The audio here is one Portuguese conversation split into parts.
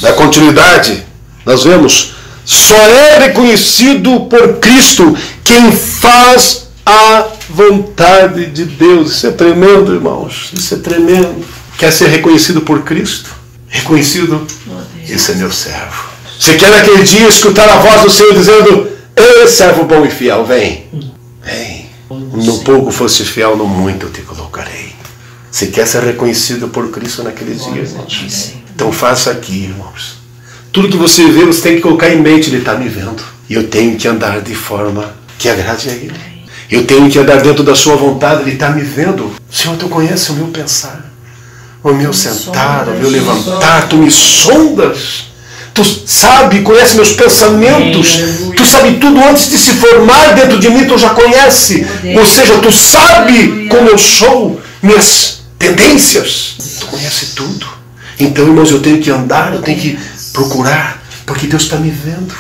Na continuidade, nós vemos, só é reconhecido por Cristo quem faz a vontade de Deus. Isso é tremendo, irmãos. Isso é tremendo. Quer ser reconhecido por Cristo? Reconhecido? Esse é meu servo. Você quer naquele dia escutar a voz do Senhor dizendo: ei, servo bom e fiel, vem. Vem. No pouco foste fiel, no muito eu te colocarei. Você quer ser reconhecido por Cristo naquele dia, irmãos? Então faça aqui, irmãos. Tudo que você vê, você tem que colocar em mente: Ele está me vendo. E eu tenho que andar de forma que agrade a Ele. Eu tenho que andar dentro da sua vontade. Ele está me vendo. Senhor, Tu conheces o meu pensar, o meu sentar, o meu levantar. Tu me sondas. Tu sabe, conhece meus pensamentos. Tu sabe tudo antes de se formar dentro de mim. Tu já conhece. Ou seja, Tu sabe como eu sou, minhas tendências. Tu conhece tudo. Então, irmãos, eu tenho que andar, eu tenho que procurar, porque Deus está me vendo.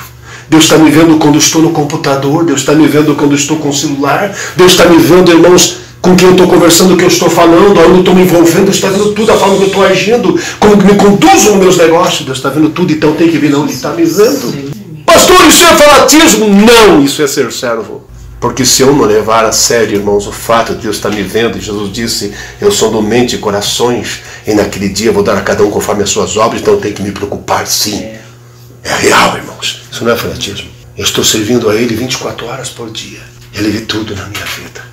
Deus está me vendo quando estou no computador. Deus está me vendo quando estou com o celular. Deus está me vendo, irmãos, com quem eu estou conversando, o que eu estou falando, onde eu estou me envolvendo. Deus está vendo tudo, a forma que eu estou agindo, como me conduzo nos meus negócios. Deus está vendo tudo, então tem que vir. Não, Ele está me vendo. Pastor, isso é fanatismo? Não, isso é ser servo. Porque se eu não levar a sério, irmãos, o fato de Deus estar me vendo, e Jesus disse: eu sou do mente e corações, e naquele dia eu vou dar a cada um conforme as suas obras, então eu tenho que me preocupar, sim. É real, irmãos. Isso não é fanatismo. Eu estou servindo a Ele 24 horas por dia. Ele vê tudo na minha vida.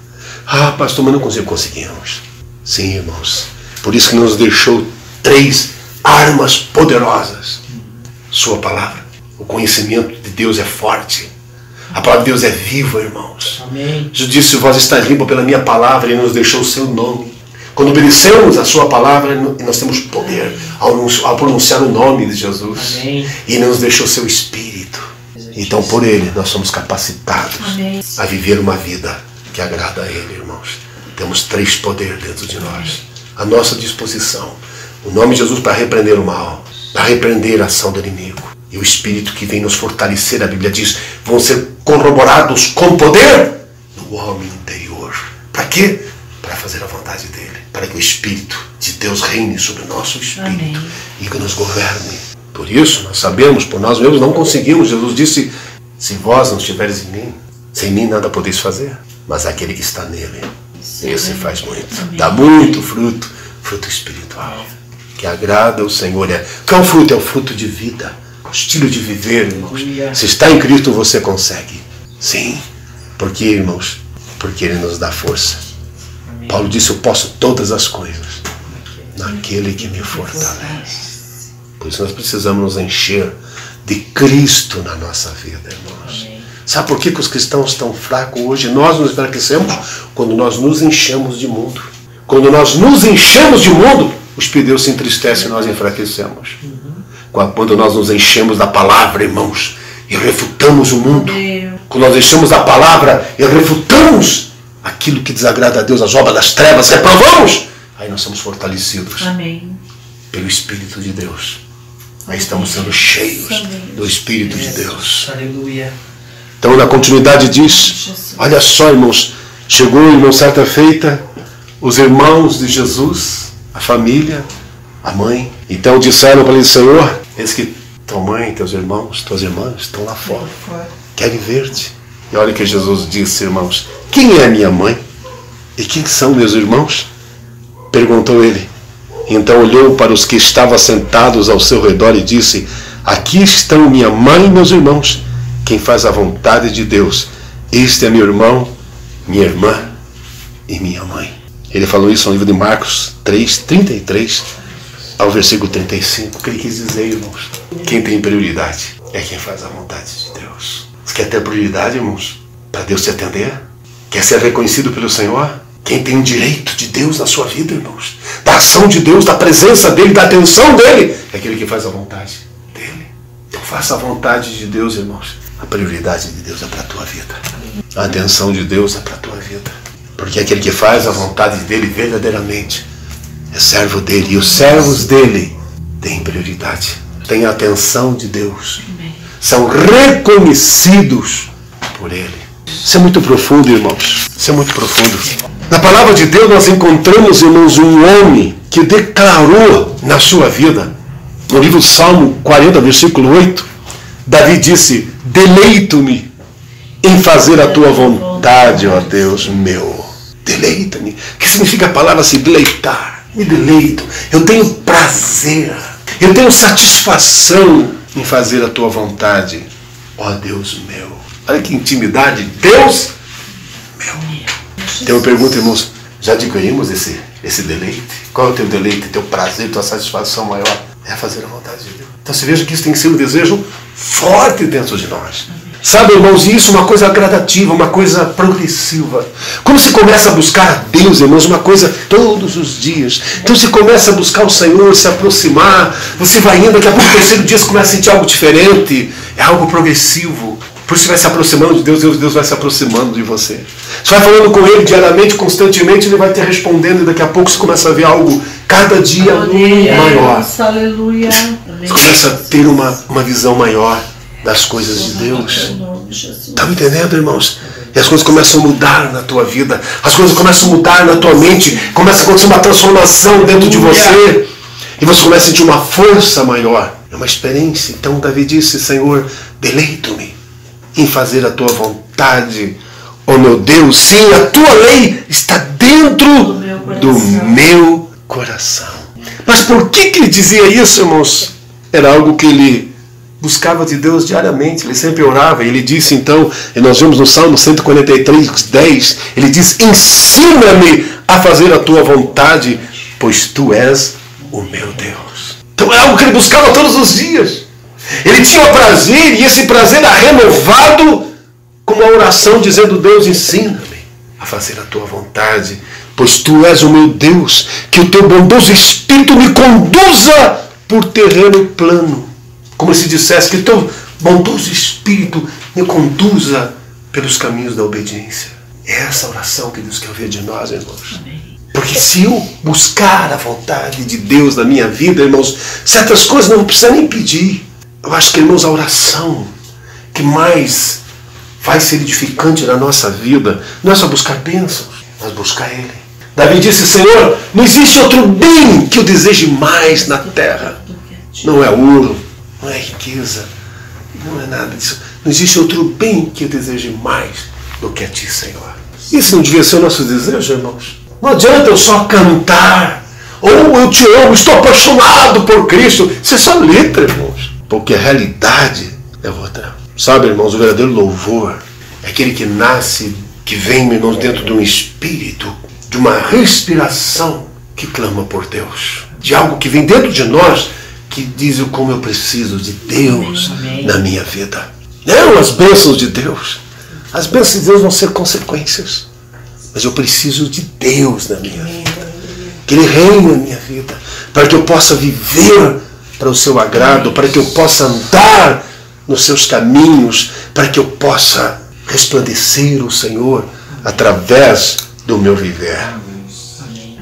Ah, pastor, mas não conseguimos. Sim, irmãos. Por isso que nos deixou 3 armas poderosas. Sua palavra. O conhecimento de Deus é forte. A palavra de Deus é viva, irmãos. Amém. Jesus disse: vós estáis limpo pela minha palavra, e nos deixou o seu nome. Quando obedecemos a sua palavra, nós temos poder ao pronunciar o nome de Jesus. Amém. E Ele nos deixou o seu Espírito. Então, por Ele, nós somos capacitados Amém. A viver uma vida que agrada a Ele, irmãos. Temos 3 poderes dentro de nós. À nossa disposição. O nome de Jesus para repreender o mal, para repreender a ação do inimigo. E o Espírito que vem nos fortalecer, a Bíblia diz, vão ser corroborados com poder no homem interior. Para quê? Para fazer a vontade dEle. Para que o Espírito de Deus reine sobre o nosso Espírito. Amém. E que nos governe. Por isso, nós sabemos, por nós mesmos não conseguimos. Jesus disse: se vós não estiveres em mim, sem mim nada podeis fazer. Mas aquele que está nele, esse faz muito. Amém. Dá muito fruto, fruto espiritual. Que agrada o Senhor. Qual fruto? É o fruto de vida. O estilo de viver, irmãos. Se está em Cristo, você consegue. Sim. Por quê, irmãos? Porque Ele nos dá força. Amém. Paulo disse: eu posso todas as coisas naquele que me fortalece. Por isso nós precisamos nos encher de Cristo na nossa vida, irmãos. Amém. Sabe por que os cristãos estão fracos hoje? Nós nos enfraquecemos quando nós nos enchemos de mundo. Quando nós nos enchemos de mundo, o Espírito de Deus se entristece e nós enfraquecemos. Quando nós nos enchemos da palavra, irmãos, e refutamos o mundo. Quando nós enchemos da palavra e refutamos aquilo que desagrada a Deus, as obras das trevas, reprovamos, aí nós somos fortalecidos. Amém. Pelo Espírito de Deus. Aí estamos sendo cheios do Espírito de Deus. Aleluia. Então, na continuidade diz, olha só, irmãos, chegou, irmão, certa feita, os irmãos de Jesus, a família, a mãe. Então disseram para ele: Senhor, eis que tua mãe, teus irmãos, tuas irmãs estão lá fora, querem ver-te. E olha que Jesus disse, irmãos: quem é minha mãe? E quem são meus irmãos? Perguntou ele. Então olhou para os que estavam sentados ao seu redor e disse: aqui estão minha mãe e meus irmãos. Quem faz a vontade de Deus, este é meu irmão, minha irmã e minha mãe. Ele falou isso no livro de Marcos 3, 33 ao versículo 35. O que ele quis dizer, irmãos? Quem tem prioridade é quem faz a vontade de Deus. Você quer ter prioridade, irmãos, para Deus te atender? Quer ser reconhecido pelo Senhor? Quem tem o direito de Deus na sua vida, irmãos, da ação de Deus, da presença dEle, da atenção dEle, é aquele que faz a vontade dEle. Então faça a vontade de Deus, irmãos. A prioridade de Deus é para a tua vida. A atenção de Deus é para a tua vida. Porque aquele que faz a vontade dEle verdadeiramente é servo dEle. E os servos dEle têm prioridade. Têm a atenção de Deus. São reconhecidos por Ele. Isso é muito profundo, irmãos. Isso é muito profundo. Na palavra de Deus nós encontramos, irmãos, um homem que declarou na sua vida No livro Salmo 40, versículo 8, Davi disse: deleito-me em fazer a tua vontade, ó Deus meu. Deleita-me. O que significa a palavra se deleitar? Me deleito. Eu tenho prazer. Eu tenho satisfação em fazer a tua vontade, ó Deus meu. Olha que intimidade. Deus meu. Então eu pergunto, irmãos, já adquirimos esse deleite? Qual é o teu deleite, teu prazer, tua satisfação maior? É fazer a vontade de Deus. Então você veja que isso tem sido um desejo forte dentro de nós. Sabe, irmãos, isso é uma coisa gradativa, uma coisa progressiva. Quando você começa a buscar a Deus, irmãos, uma coisa todos os dias. Então você começa a buscar o Senhor, se aproximar, você vai indo, daqui a pouco, no terceiro dia, você começa a sentir algo diferente. É algo progressivo. Por isso você vai se aproximando de Deus, Deus vai se aproximando de você. Você vai falando com Ele diariamente, constantemente, Ele vai te respondendo, e daqui a pouco você começa a ver algo cada dia maior. Aleluia. Você começa a ter uma visão maior das coisas de Deus. Está me entendendo, irmãos? E as coisas começam a mudar na tua vida. As coisas começam a mudar na tua mente. Começa a acontecer uma transformação dentro de você. E você começa a sentir uma força maior. É uma experiência. Então Davi disse: Senhor, deleito-me em fazer a tua vontade. Oh meu Deus, sim, a tua lei está dentro do meu coração. Mas por que ele dizia isso, irmãos? Era algo que ele buscava de Deus diariamente, ele sempre orava. Ele disse então, e nós vemos no Salmo 143:10, ele diz: ensina-me a fazer a tua vontade, pois tu és o meu Deus. Então é algo que ele buscava todos os dias. Ele tinha prazer, e esse prazer era renovado com uma oração dizendo: Deus, ensina-me a fazer a tua vontade, pois tu és o meu Deus. Que o teu bondoso Espírito me conduza por terreno plano. Como se dissesse que o teu bondoso Espírito me conduza pelos caminhos da obediência. É essa oração que Deus quer ouvir de nós, irmãos. Porque se eu buscar a vontade de Deus na minha vida, irmãos, certas coisas não precisa nem pedir. Eu acho que, irmãos, a oração que mais vai ser edificante na nossa vida não é só buscar bênçãos, mas buscar Ele. Davi disse: Senhor, não existe outro bem que eu deseje mais na terra. Não é ouro, não é riqueza, não é nada disso. Não existe outro bem que eu deseje mais do que a Ti, Senhor. Isso não devia ser o nosso desejo, irmãos? Não adianta eu só cantar, ou eu te amo, estou apaixonado por Cristo. Isso é só letra, irmãos. Porque a realidade é outra. Sabe, irmãos, o verdadeiro louvor é aquele que nasce, que vem, irmãos, dentro de um espírito, de uma respiração que clama por Deus. De algo que vem dentro de nós, que diz o como eu preciso de Deus na minha vida. Não as bênçãos de Deus. As bênçãos de Deus vão ser consequências. Mas eu preciso de Deus na minha vida. Que Ele reine na minha vida. Para que eu possa viver para o seu agrado. Para que eu possa andar nos seus caminhos. Para que eu possa resplandecer o Senhor através do meu viver.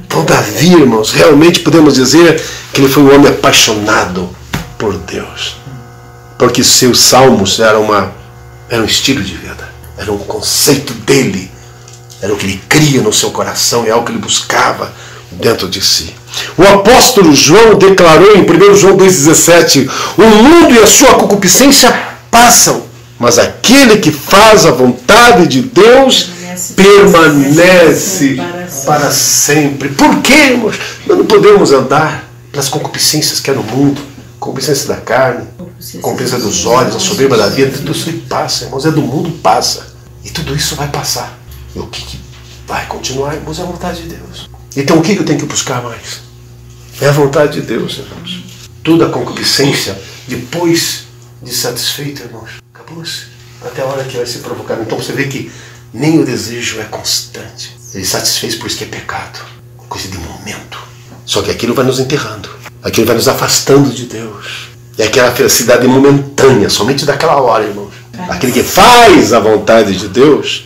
Então Davi, irmãos, realmente podemos dizer que ele foi um homem apaixonado por Deus. Porque seus salmos eram um estilo de vida. Era um conceito dele. Era o que ele cria no seu coração. É algo que ele buscava dentro de si. O apóstolo João declarou em 1 João 2,17: o mundo e a sua concupiscência passam, mas aquele que faz a vontade de Deus permanece para sempre. Por quê, irmãos? Nós não podemos andar pelas concupiscências que é no mundo. Concupiscência da carne, concupiscência dos olhos, a soberba da vida. Tudo isso passa, irmãos. É do mundo, passa. E tudo isso vai passar. E o que vai continuar, irmãos, é a vontade de Deus. Então o que eu tenho que buscar mais? É a vontade de Deus, irmãos. Toda a concupiscência, depois de satisfeito, irmãos, acabou-se. Até a hora que vai se provocar. Então você vê que nem o desejo é constante. Ele satisfez, por isso que é pecado. Coisa de momento. Só que aquilo vai nos enterrando. Aquilo vai nos afastando de Deus. É aquela felicidade momentânea, somente daquela hora, irmãos. Aquele que faz a vontade de Deus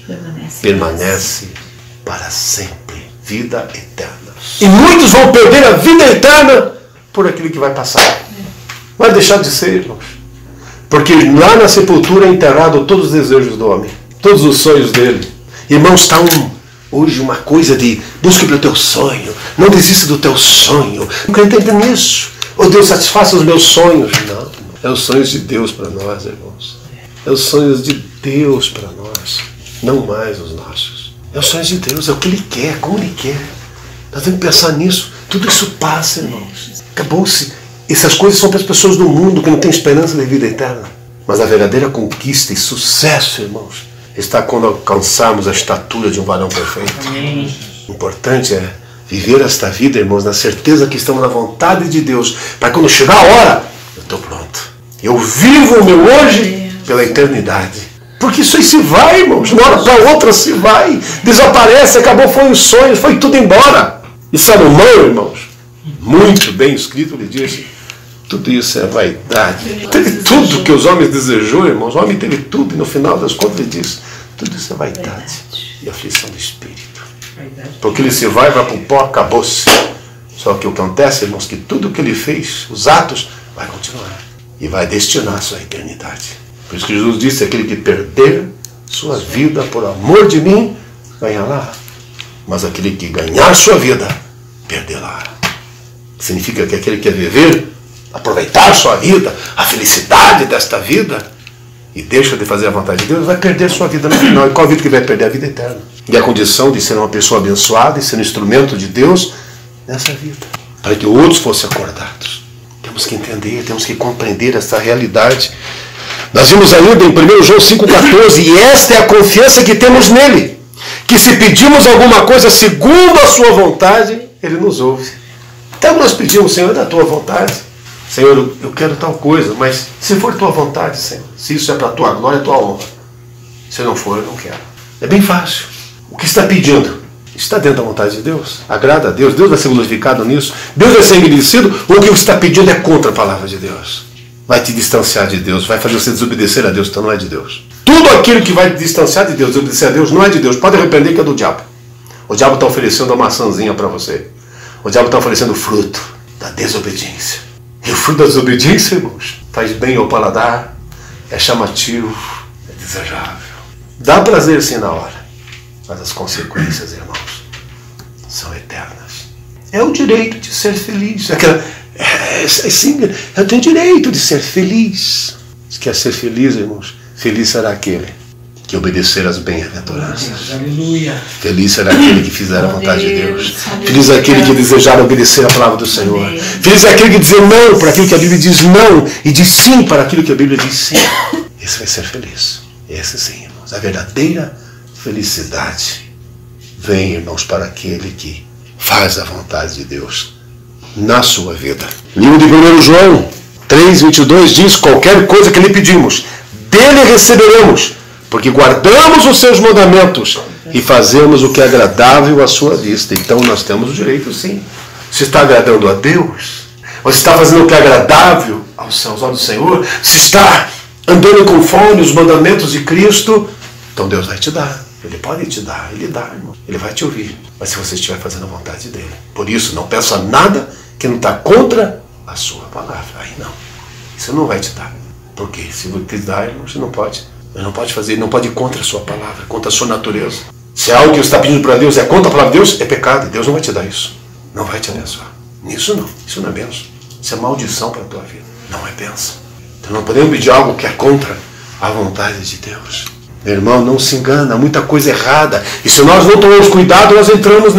permanece para sempre. Vida eterna. E muitos vão perder a vida eterna por aquilo que vai passar. Vai deixar de ser, irmãos. Porque lá na sepultura é enterrado todos os desejos do homem. Todos os sonhos dele. Irmãos, está hoje uma coisa de busque pelo teu sonho. Não desista do teu sonho. Não acredita nisso. Oh Deus, satisfaça os meus sonhos. Não, é os sonhos de Deus para nós, irmãos. É os sonhos de Deus para nós, não mais os nossos. É os sonhos de Deus, é o que Ele quer, como Ele quer. Nós temos que pensar nisso. Tudo isso passa, irmãos. Acabou-se. Essas coisas são para as pessoas do mundo que não têm esperança de vida eterna. Mas a verdadeira conquista e sucesso, irmãos, está quando alcançarmos a estatura de um varão perfeito. Amém. O importante é viver esta vida, irmãos, na certeza que estamos na vontade de Deus, para quando chegar a hora, eu estou pronto. Eu vivo o meu hoje pela eternidade. Porque isso aí se vai, irmãos. De uma hora para outra se vai. Desaparece, acabou, foi os sonhos, foi tudo embora. E Salomão, irmãos, muito bem escrito, ele disse, tudo isso é vaidade. Teve tudo que os homens desejou, irmãos. O homem teve tudo e no final das contas ele disse, tudo isso é vaidade e aflição do espírito. Porque ele se vai para o pó, acabou-se. Só que o que acontece, irmãos, que tudo que ele fez, os atos, vai continuar. E vai destinar a sua eternidade. Por isso que Jesus disse, aquele que perder sua vida por amor de mim, ganhará. Mas aquele que ganhar sua vida, perderá. Significa que aquele que quer viver, aproveitar sua vida, a felicidade desta vida, e deixa de fazer a vontade de Deus, vai perder sua vida no final. E qual vida que vai perder? A vida eterna. E a condição de ser uma pessoa abençoada e ser um instrumento de Deus nessa vida. Para que outros fossem acordados. Temos que entender, temos que compreender essa realidade. Nós vimos ainda em 1 João 5,14, e esta é a confiança que temos nele, que se pedimos alguma coisa segundo a sua vontade, ele nos ouve. Então nós pedimos, Senhor, é da tua vontade. Senhor, eu quero tal coisa, mas se for tua vontade, Senhor, se isso é para a tua glória, a tua honra. Se não for, eu não quero. É bem fácil. O que está pedindo está dentro da vontade de Deus? Agrada a Deus? Deus vai ser glorificado nisso? Deus vai ser engrandecido? Ou o que você está pedindo é contra a palavra de Deus? Vai te distanciar de Deus, vai fazer você desobedecer a Deus, então não é de Deus. Tudo aquilo que vai te distanciar de Deus, desobedecer a Deus, não é de Deus. Pode arrepender que é do diabo. O diabo está oferecendo uma maçãzinha para você. O diabo está oferecendo o fruto da desobediência. E o fruto da desobediência, irmãos, faz bem ao paladar, é chamativo, é desejável. Dá prazer sim na hora, mas as consequências, irmãos, são eternas. É o direito de ser feliz. Sim, eu tenho direito de ser feliz. Se quer ser feliz, irmãos, feliz será aquele que obedecer às bem-aventuranças. Aleluia. Feliz será aquele que fizer a vontade de Deus. Feliz é aquele que desejar obedecer a palavra do Senhor. Feliz é aquele que dizer não para aquilo que a Bíblia diz não e diz sim para aquilo que a Bíblia diz sim. Esse vai ser feliz. Esse sim, irmãos. A verdadeira felicidade vem, irmãos, para aquele que faz a vontade de Deus na sua vida. Livro de 1 João 3,22 diz, qualquer coisa que lhe pedimos, dele receberemos, porque guardamos os seus mandamentos e fazemos o que é agradável à sua vista. Então nós temos o direito, sim. Você está agradando a Deus? Você está fazendo o que é agradável aos olhos do Senhor? Você está andando conforme os mandamentos de Cristo? Então Deus vai te dar. Ele pode te dar, Ele dá, irmão. Ele vai te ouvir. Mas se você estiver fazendo a vontade dele. Por isso, não peça nada que não está contra a sua palavra. Aí não. Isso não vai te dar. Porque se você dar, irmão, você não pode. Ele não pode fazer, ele não pode ir contra a sua palavra, contra a sua natureza. Se é algo que você está pedindo para Deus é contra a palavra de Deus, é pecado. Deus não vai te dar isso. Não vai te abençoar. Isso não. Isso não é bênção. Isso é maldição para a tua vida. Não é bênção. Então não podemos pedir algo que é contra a vontade de Deus. Meu irmão, não se engana. Há muita coisa errada. E se nós não tomarmos cuidado, nós entramos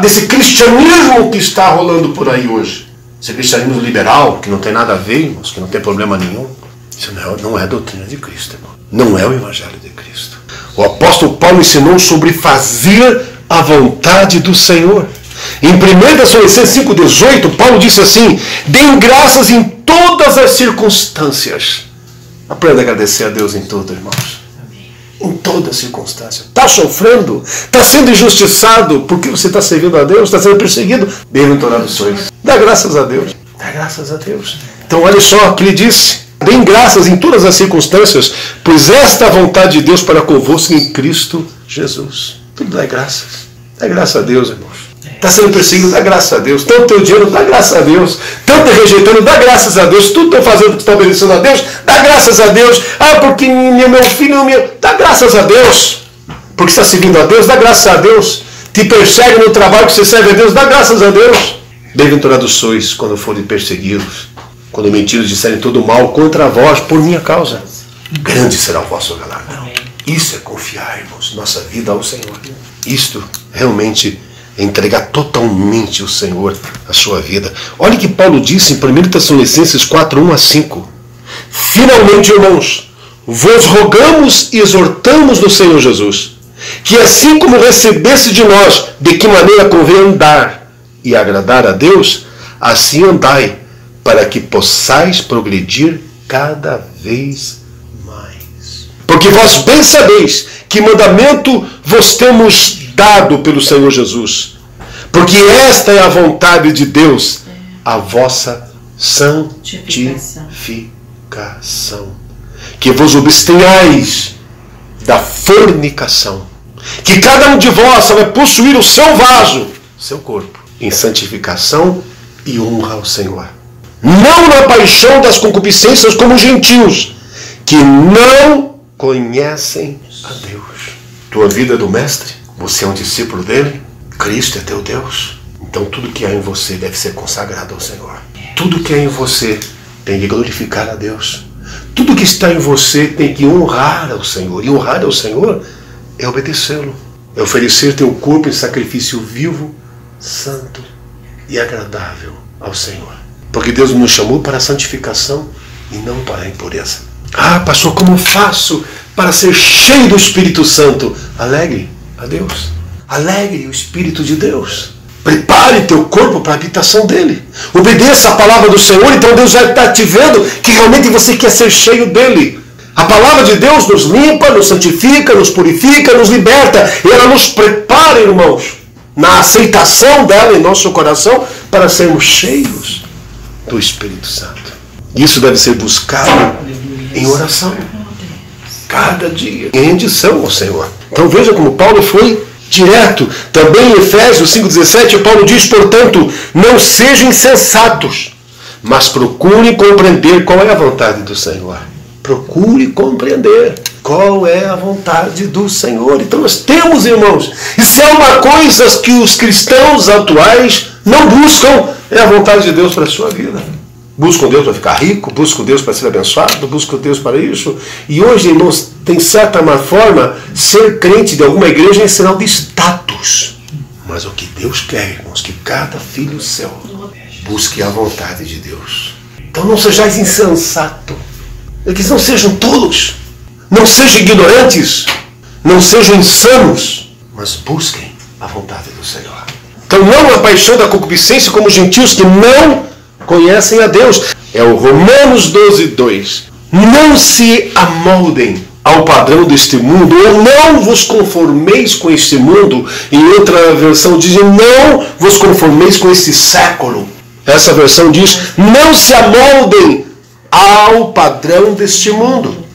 desse cristianismo que está rolando por aí hoje. Esse cristianismo liberal, que não tem nada a ver, irmãos, que não tem problema nenhum. Isso não é a doutrina de Cristo, irmão. Não é o Evangelho de Cristo. O apóstolo Paulo ensinou sobre fazer a vontade do Senhor. Em 1 Tessalonicenses 5,18, Paulo disse assim, deem graças em todas as circunstâncias. Aprenda a agradecer a Deus em tudo, irmãos. Em toda circunstância. Está sofrendo? Está sendo injustiçado porque você está servindo a Deus? Está sendo perseguido? Bem-aventurados sois. Dá graças a Deus. Dá graças a Deus. Então olha só o que ele disse. Deem graças em todas as circunstâncias, pois esta é a vontade de Deus para convosco em Cristo Jesus. Tudo dá graças. Dá graças a Deus, irmãos. Está sendo perseguido, dá graças a Deus. Tanto teu dinheiro, dá graças a Deus. Tanto rejeitando, dá graças a Deus. Tudo estão fazendo que está obedecendo a Deus, dá graças a Deus. Ah, porque meu filho, dá graças a Deus. Porque está servindo a Deus, dá graças a Deus. Te persegue no trabalho que você serve a Deus, dá graças a Deus. Bem-aventurados sois quando forem perseguidos, quando mentiros disserem todo mal contra vós por minha causa. Grande será o vosso galardão. Isso é confiar, irmãos, nossa vida ao Senhor. Isto realmente é entregar totalmente ao Senhor a sua vida. Olha o que Paulo disse em 1 Tessalonicenses 4, 1-5. Finalmente, irmãos, vos rogamos e exortamos no Senhor Jesus, que assim como recebesse de nós de que maneira convém andar e agradar a Deus, assim andai, para que possais progredir cada vez mais. Porque vós bem sabeis que mandamento vos temos dado pelo Senhor Jesus, porque esta é a vontade de Deus, a vossa santificação, que vos abstenhais da fornicação, que cada um de vós vai possuir o seu vaso, seu corpo, em santificação e honra ao Senhor, não na paixão das concupiscências como os gentios, que não conhecem a Deus. Tua vida é do Mestre, você é um discípulo dele, Cristo é teu Deus, então tudo que há em você deve ser consagrado ao Senhor. Tudo que há em você tem que glorificar a Deus. Tudo que está em você tem que honrar ao Senhor. E honrar ao Senhor é obedecê-lo. É oferecer teu corpo em sacrifício vivo, santo e agradável ao Senhor. Porque Deus nos chamou para a santificação e não para a impureza. Ah, pastor, como faço para ser cheio do Espírito Santo? Alegre a Deus. Alegre o Espírito de Deus. Prepare teu corpo para a habitação dele. Obedeça a palavra do Senhor, então Deus vai estar te vendo que realmente você quer ser cheio dele. A palavra de Deus nos limpa, nos santifica, nos purifica, nos liberta. E ela nos prepara, irmãos, na aceitação dela em nosso coração para sermos cheios do Espírito Santo. Isso deve ser buscado em oração. Cada dia. Em rendição ao Senhor. Então veja como Paulo foi direto. Também em Efésios 5,17, Paulo diz, portanto, não sejam insensatos, mas procurem compreender qual é a vontade do Senhor. Procure compreender qual é a vontade do Senhor. Então nós temos, irmãos, isso é uma coisa que os cristãos atuais não buscam, é a vontade de Deus para a sua vida. Buscam Deus para ficar rico, buscam Deus para ser abençoado, buscam Deus para isso. E hoje, irmãos, tem certa forma, ser crente de alguma igreja é sinal de status. Mas o que Deus quer, irmãos, que cada filho seu busque a vontade de Deus. Então não sejais insensato. Que não sejam tolos, não sejam ignorantes, não sejam insanos, mas busquem a vontade do Senhor. Então não a paixão da concupiscência como os gentios que não conhecem a Deus. É o Romanos 12:2. Não se amoldem ao padrão deste mundo, ou não vos conformeis com este mundo. Em outra versão diz, não vos conformeis com este século. Essa versão diz, não se amoldem ao padrão deste mundo,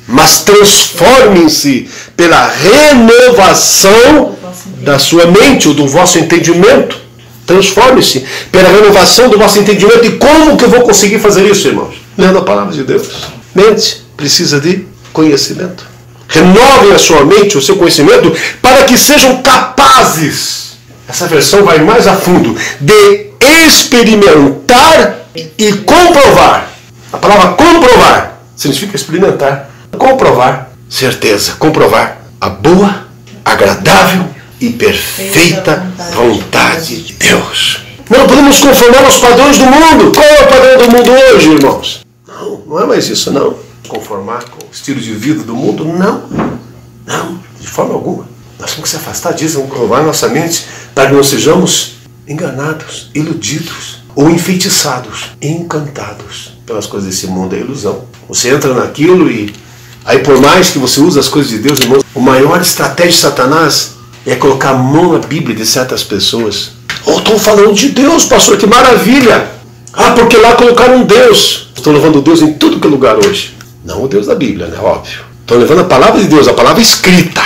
mas transformem-se pela renovação da sua mente, ou do vosso entendimento. Transforme-se pela renovação do vosso entendimento. E como que eu vou conseguir fazer isso, irmãos? Lendo a palavra de Deus. Mente precisa de conhecimento. Renovem a sua mente, o seu conhecimento, para que sejam capazes, essa versão vai mais a fundo, de experimentar e comprovar. A palavra comprovar significa experimentar, comprovar, certeza, comprovar a boa, agradável e perfeita vontade de Deus. Não podemos conformar aos padrões do mundo. Qual é o padrão do mundo hoje, irmãos? Não é mais isso, não. Conformar com o estilo de vida do mundo, não. Não, de forma alguma. Nós temos que se afastar disso, vamos provar nossa mente para que não sejamos enganados, iludidos ou enfeitiçados, encantados pelas coisas desse mundo. É ilusão. Você entra naquilo e aí, por mais que você use as coisas de Deus, irmãos, a maior estratégia de Satanás é colocar a mão na Bíblia de certas pessoas. Oh, estão falando de Deus, pastor, que maravilha! Ah, porque lá colocaram um Deus. Estão levando Deus em tudo que é lugar hoje. Não o Deus da Bíblia, né? Óbvio. Estão levando a palavra de Deus, a palavra escrita.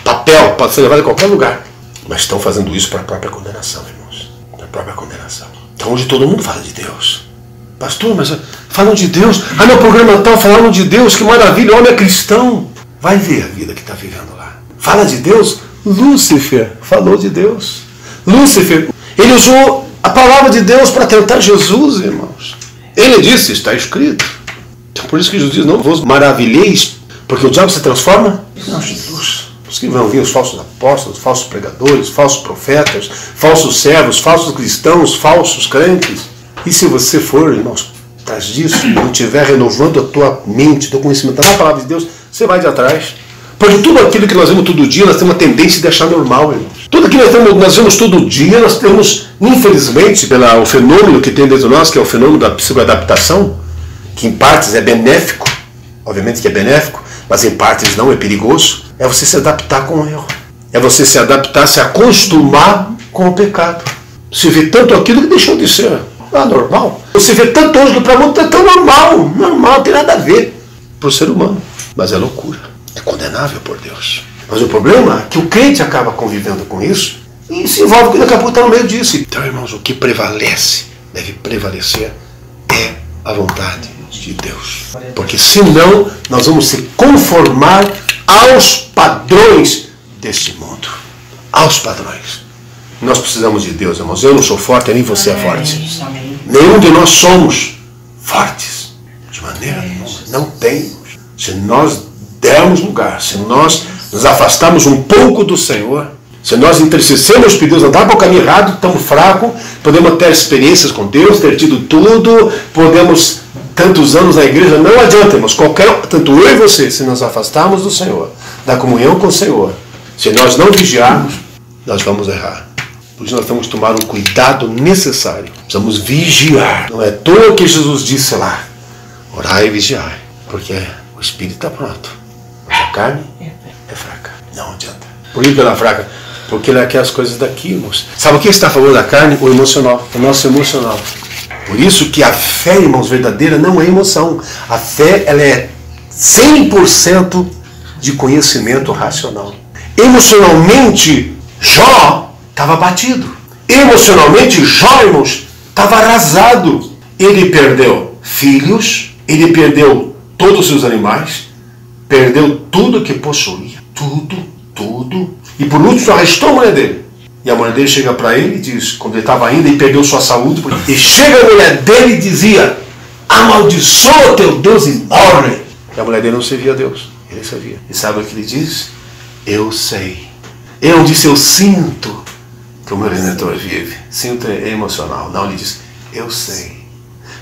Papel, pode ser levado em qualquer lugar. Mas estão fazendo isso para a própria condenação, irmãos. Para a própria condenação. Então hoje todo mundo fala de Deus. Pastor, mas falam de Deus. Ah, meu programa tal, falaram de Deus, que maravilha, o homem é cristão. Vai ver a vida que está vivendo lá. Fala de Deus. Lúcifer falou de Deus. Lúcifer, ele usou a palavra de Deus para tentar Jesus, irmãos. Ele disse, está escrito. Então, por isso que Jesus diz, não vos maravilheis, porque o diabo se transforma em Jesus. Os que vão vir os falsos apóstolos, falsos pregadores, falsos profetas, falsos servos, falsos cristãos, falsos crentes. E se você for, irmãos, atrás disso, não estiver renovando a tua mente, teu conhecimento na palavra de Deus, você vai de atrás. Porque tudo aquilo que nós vemos todo dia, nós temos uma tendência de achar normal, irmãos. Tudo aquilo que nós vemos todo dia, nós temos, infelizmente, pelo fenômeno que tem dentro de nós, que é o fenômeno da psicoadaptação, que em partes é benéfico, obviamente que é benéfico, mas em partes não, é perigoso, é você se adaptar com o erro. É você se adaptar, se acostumar com o pecado. Você vê tanto aquilo que deixou de ser normal. Você vê tanto hoje que para o mundo é tão normal, não tem nada a ver para o ser humano. Mas é loucura, é condenável por Deus. Mas o problema é que o crente acaba convivendo com isso e se envolve que daqui a pouco está no meio disso. Então, irmãos, o que prevalece, deve prevalecer, é a vontade de Deus. Porque senão nós vamos se conformar aos padrões deste mundo. Aos padrões. Nós precisamos de Deus, irmãos. Eu não sou forte, nem você é forte. Nenhum de nós somos fortes. De maneira nenhuma. Não temos. Se nós dermos lugar, se nós nos afastarmos um pouco do Senhor, se nós entristecemos por Deus, andar para o caminho errado, estamos fracos, podemos ter experiências com Deus, ter tido tudo, podemos tantos anos na igreja, não adianta, irmãos, tanto eu e você, se nos afastarmos do Senhor, da comunhão com o Senhor, se nós não vigiarmos, nós vamos errar. Por isso nós temos que tomar um cuidado necessário. Precisamos vigiar. Não é à toa que Jesus disse lá, orai e vigiai, porque o espírito está pronto, mas a carne é fraca. Não adianta. Por que ela é fraca? Porque ela quer as coisas daqui, irmãos. Sabe o que está a favor da carne? O emocional, o nosso emocional. Por isso que a fé, irmãos, verdadeira não é emoção. A fé, ela é 100% de conhecimento racional. Emocionalmente, Jó estava abatido. Emocionalmente, Jó, irmãos, estava arrasado. Ele perdeu filhos, ele perdeu todos os seus animais, perdeu tudo que possuía. Tudo. E por último, só restou a mulher dele. E a mulher dele chega para ele e diz, quando ele estava ainda e perdeu sua saúde, e chega a mulher dele e dizia, amaldiçoa teu Deus e morre. E a mulher dele não servia a Deus, ele servia. E sabe o que ele diz? Eu sei. Ele não disse, eu sinto que o meu Redentor vive. Sinto é emocional. Não, ele diz, eu sei.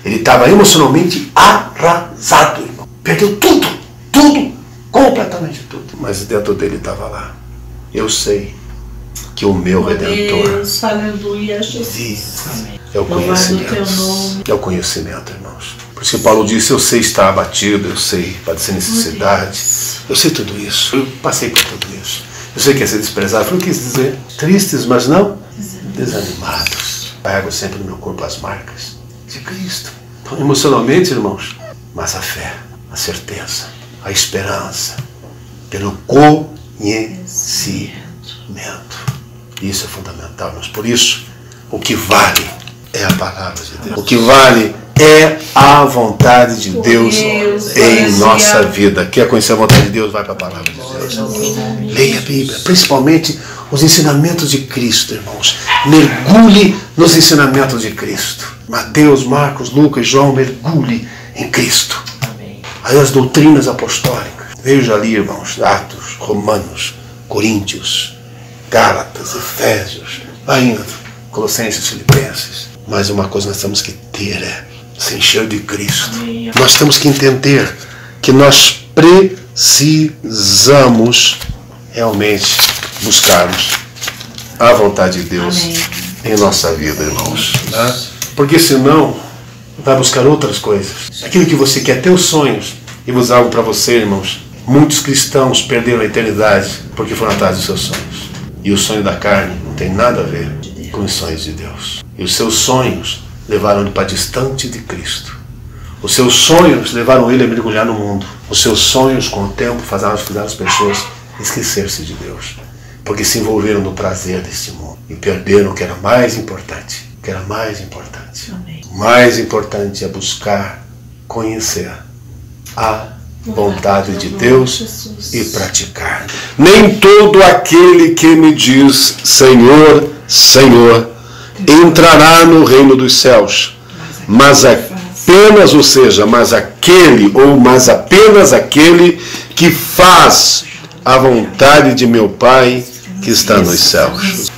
Ele estava emocionalmente arrasado, irmão. Perdeu tudo, completamente tudo. Mas dentro dele estava lá. Eu sei que o meu Redentor vive. É o conhecimento. É o conhecimento, irmãos. Por isso que Paulo disse, eu sei estar abatido, eu sei padecer necessidade. Eu sei tudo isso. Eu passei por tudo isso. Eu sei que é ser desprezado. Foi o que quis dizer. Tristes, mas não desanimados. Carrego sempre no meu corpo as marcas de Cristo. Então, emocionalmente, irmãos, mas a fé, a certeza, a esperança, pelo conhecimento. Isso é fundamental, irmãos. Por isso, o que vale é a palavra de Deus. O que vale é a vontade de Deus em nossa vida. Quer conhecer a vontade de Deus? Vai para a palavra de Deus. Leia a Bíblia, principalmente os ensinamentos de Cristo, irmãos. Mergulhe nos ensinamentos de Cristo. Mateus, Marcos, Lucas, João, mergulhe em Cristo. Aí as doutrinas apostólicas. Veja ali, irmãos, Atos, Romanos, Coríntios, Gálatas, Efésios, ainda Colossenses, Filipenses. Mas uma coisa nós temos que ter é se encher de Cristo. Nós temos que entender que nós precisamos realmente buscarmos a vontade de Deus em nossa vida, irmãos. Tá? Porque senão vai buscar outras coisas. Aquilo que você quer, teus sonhos. E vou dizer algo para você, irmãos. Muitos cristãos perderam a eternidade porque foram atrás dos seus sonhos. E o sonho da carne não tem nada a ver com os sonhos de Deus. E os seus sonhos levaram ele para distante de Cristo. Os seus sonhos levaram ele a mergulhar no mundo. Os seus sonhos, com o tempo, fizeram as pessoas esquecer-se de Deus. Porque se envolveram no prazer deste mundo. E perderam o que era mais importante. O que era mais importante. Amém. O mais importante é buscar, conhecer a vontade de Deus e praticar. Nem todo aquele que me diz Senhor, Senhor entrará no reino dos céus. Mas apenas, ou seja, mas apenas aquele que faz a vontade de meu Pai que está nos céus.